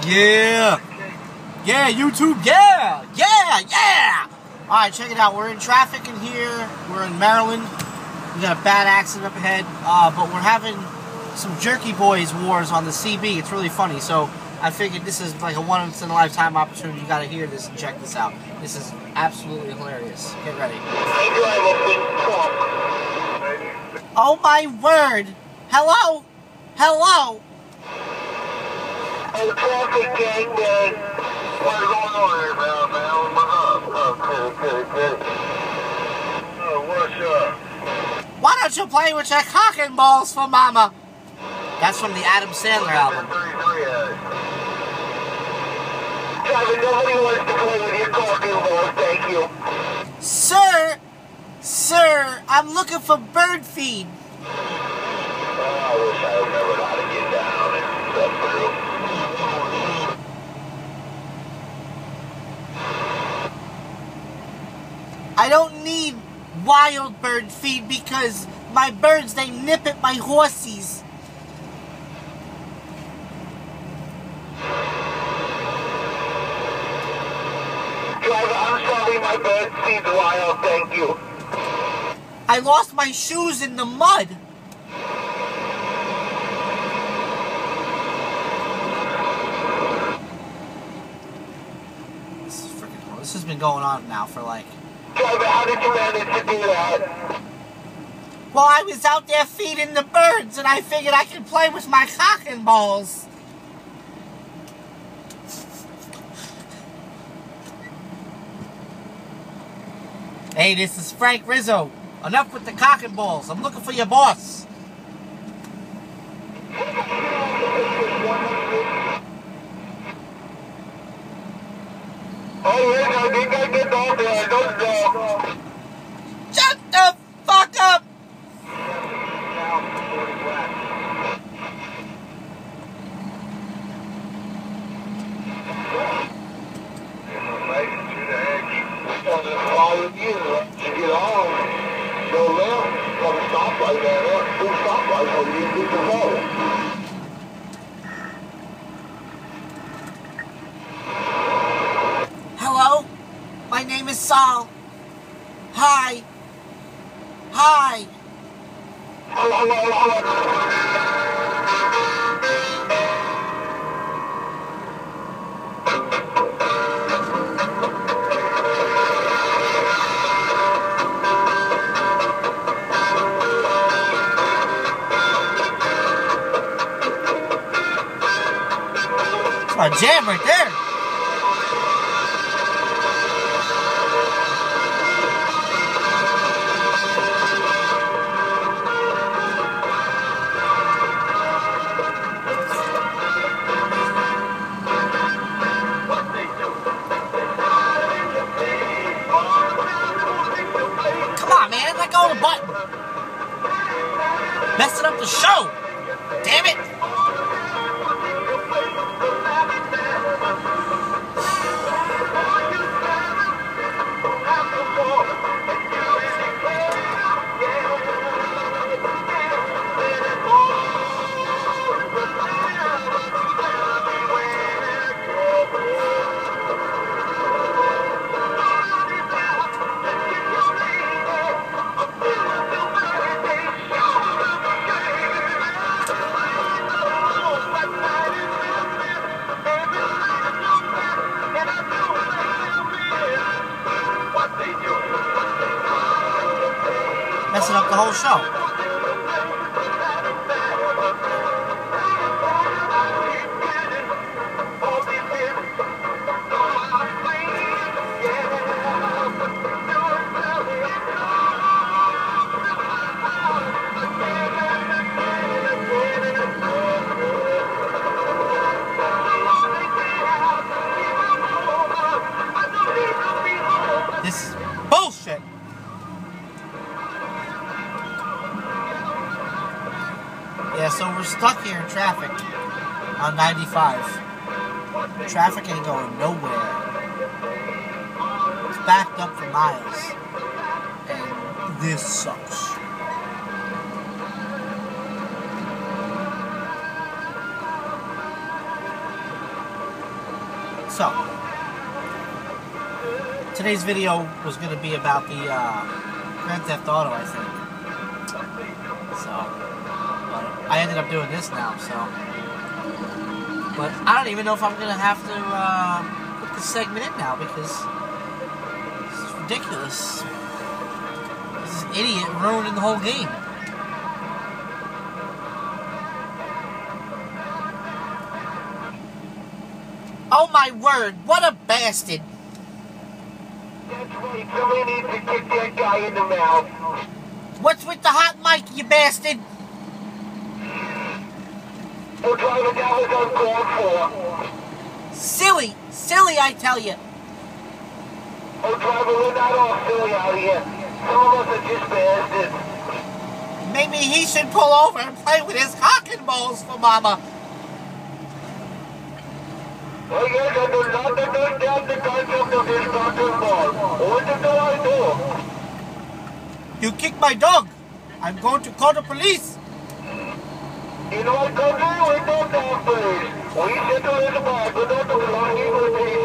Yeah. Yeah, YouTube, yeah. Yeah, yeah. Alright, check it out. We're in traffic in here. We're in Maryland. We got a bad accident up ahead. But we're having some Jerky Boys wars on the CB. It's really funny. So I figured this is like a once-in-a-lifetime opportunity. You gotta hear this and check this out. This is absolutely hilarious. Get ready. Oh my word! Hello? Hello? Hey, traffic gang. What's going on here, man? Good. What's up? Why don't you play with your cock and balls for mama? That's from the Adam Sandler album. Traffic, nobody wants to play with your cock and balls, thank you. Sir, I'm looking for bird feed. Oh, I wish I remembered how to get down and stuff through. I don't need wild bird feed because my birds, they nip at my horsies. Driver, I'm sorry, my bird feed's wild, thank you. I lost my shoes in the mud. This is freaking cool. This has been going on now for like... Driver, how did you manage to do that? Well, I was out there feeding the birds, and I figured I could play with my cock and balls. Hey, this is Frank Rizzo. Enough with the cock and balls. I'm looking for your boss. Oh, yes, I think I get off there. Don't go. Shut the fuck up! Hello? My name is Saul. Hi. Hi. That's my jam right there. Come on, man, let go of the button. Messing up the show. Damn it. Messing up the whole show. This is bullshit. Yeah, so we're stuck here in traffic on 95. Traffic ain't going nowhere. It's backed up for miles. And this sucks. So, today's video was going to be about the Grand Theft Auto, I think. So, but I ended up doing this now, so. But I don't even know if I'm going to have to put this segment in now because this is ridiculous. This is idiot ruining the whole game. Oh my word, what a bastard! That's right, somebody needs to kick that guy in the mouth. What's with the hot mic, you bastard? The driver that was uncalled for. Silly, silly, I tell you. Oh, driver, we're not all silly out here. Some of us are just bastards. Maybe he should pull over and play with his cock and balls for mama. Oh yes, I do not understand the concept of this cock and ball. What do I do? You kicked my dog. I'm going to call the police. In our country, we don't have police. We settle this bad without the belonging of the state.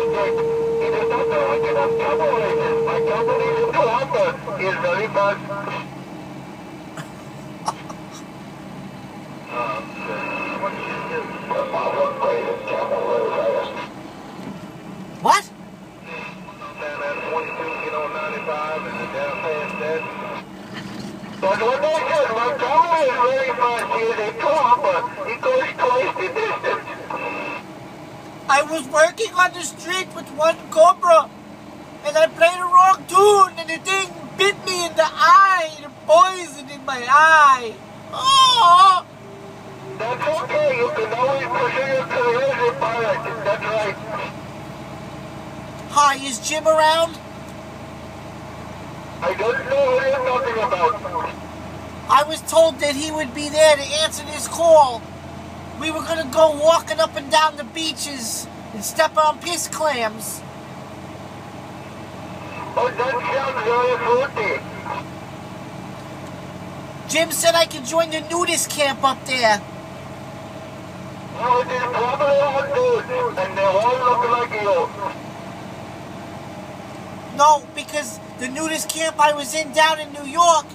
It is not the wicked of cavalry. My company is to offer is very fast. What? But what I said, my camera is very fast. He is a co-hopper. He goes twice the distance. I was working on the street with one cobra, and I played a wrong tune, and the thing bit me in the eye, the poison in my eye. Oh! That's okay. You can always pursue your career as a pilot. That's right. Hi, is Jim around? I don't know what you're talking about. I was told that he would be there to answer this call. We were gonna go walking up and down the beaches and step on piss clams. Oh, that sounds very fruity. Jim said I could join the nudist camp up there. Oh, it is probably all dudes, and they all look like you. No, because the nudist camp I was in down in New York,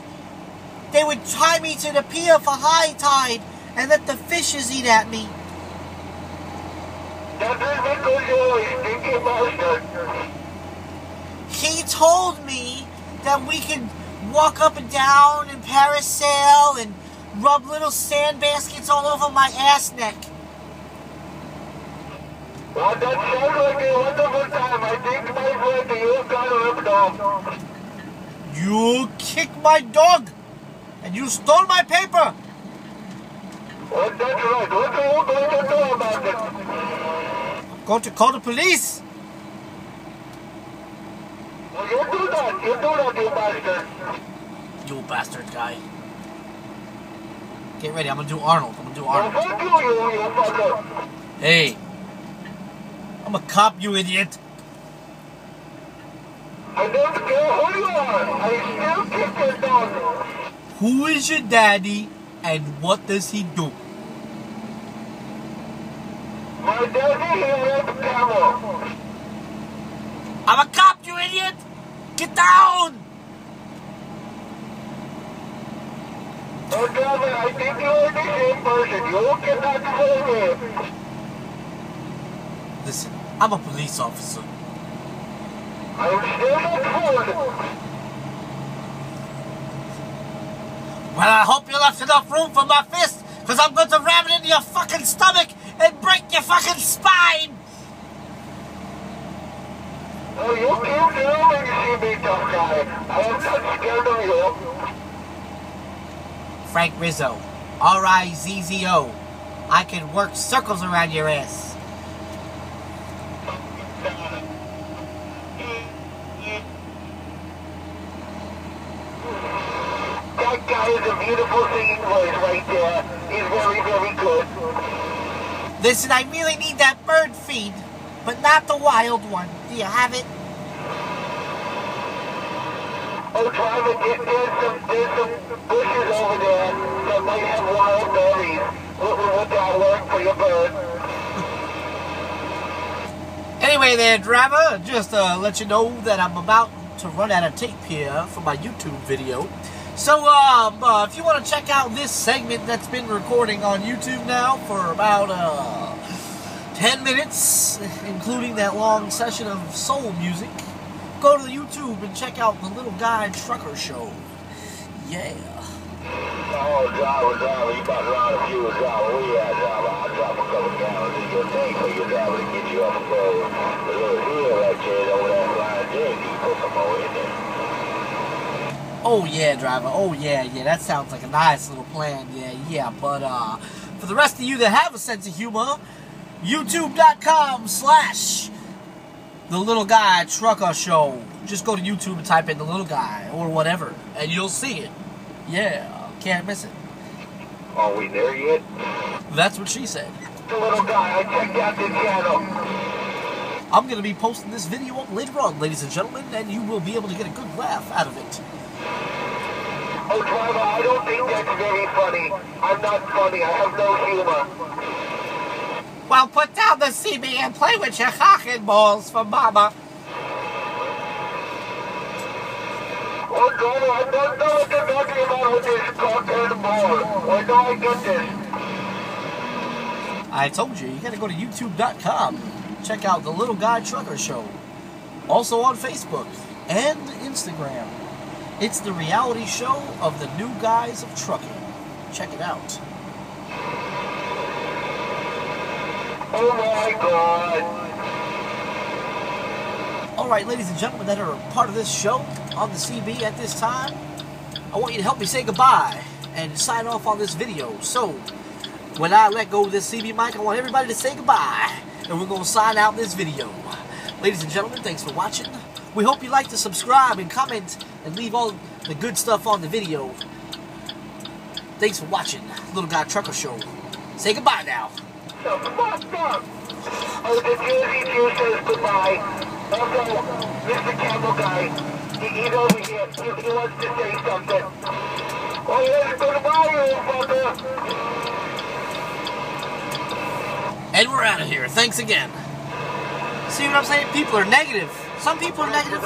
they would tie me to the pier for high tide and let the fishes eat at me. That is because you're a stinky bastard. He told me that we could walk up and down and parasail and rub little sand baskets all over my ass neck. Well, that sounds like a wonderful time. I think my friend you got ripped off. You kicked my dog and you stole my paper. Well, that's right. What are you going to do about it? I'm going to call the police. Well, you do that, you bastard. You bastard guy. Get ready, I'm gonna do Arnold. Well, fuck you fucker. Hey. I'm a cop, you idiot. I don't care who you are. I still kick your dog. Who is your daddy and what does he do? My daddy, he raped camel. I'm a cop, you idiot! Get down! Oh, driver, I think you are the same person. You cannot fool me. Listen, I'm a police officer. I'm still not fooled. Well, I hope you left enough room for my fist, because I'm going to ram it into your fucking stomach and break your fucking spine! Oh, you keep doing CB, tough guy. I am not scared of you. Frank Rizzo. R-I-Z-Z-O. I can work circles around your ass. That guy is a beautiful singing voice right there. He's very, very good. Listen, I really need that bird feed, but not the wild one. Do you have it? Oh, driver, there's some bushes over there that might have wild berries. Would that work for your bird? Anyway, Anyway there, driver, just let you know that I'm about to run out of tape here for my YouTube video. So, if you want to check out this segment that's been recording on YouTube now for about 10 minutes, including that long session of soul music, go to the YouTube and check out the Little Guy Trucker Show. Yeah. Oh, driver, you about to run a few, driver. Where you at, driver? I'll drop a couple gallons in your tank for you, driver, to get you off the road. The little hill right there over that line there, you can put some more in there. Oh, yeah, driver. Oh, yeah. That sounds like a nice little plan. Yeah. But, for the rest of you that have a sense of humor, YouTube.com/The Little Guy Trucker Show. Just go to YouTube and type in The Little Guy or whatever, and you'll see it. Yeah, can't miss it. Are we there yet? That's what she said. The Little Guy, I checked out this channel. I'm going to be posting this video up later on, ladies and gentlemen, and you will be able to get a good laugh out of it. Oh, driver, I don't think that's very funny. I'm not funny. I have no humor. Well, put down the CB and play with your hocking balls for mama. Oh, driver, I don't know what they're talking about with this cock and ball. Where do I get this? I told you got to go to YouTube.com. Check out The Little Guy Trucker Show. Also on Facebook and Instagram. It's the reality show of the new guys of trucking. Check it out. Oh my God. Alright, ladies and gentlemen that are part of this show on the CB at this time, I want you to help me say goodbye and sign off on this video. So, when I let go of this CB mic, I want everybody to say goodbye. And we're going to sign out this video. Ladies and gentlemen, thanks for watching. We hope you like to subscribe and comment and leave all the good stuff on the video. Thanks for watching Little Guy Trucker Show. Say goodbye now. The fuck up. Oh, the Jersey Jew says goodbye. Also, Mr. Camel Guy, he's over here. He wants to say something. Oh, yes, goodbye, you fucker. And we're out of here. Thanks again. See what I'm saying? People are negative. Some people are negative.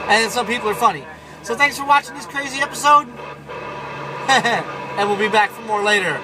And then some people are funny. So thanks for watching this crazy episode. And we'll be back for more later.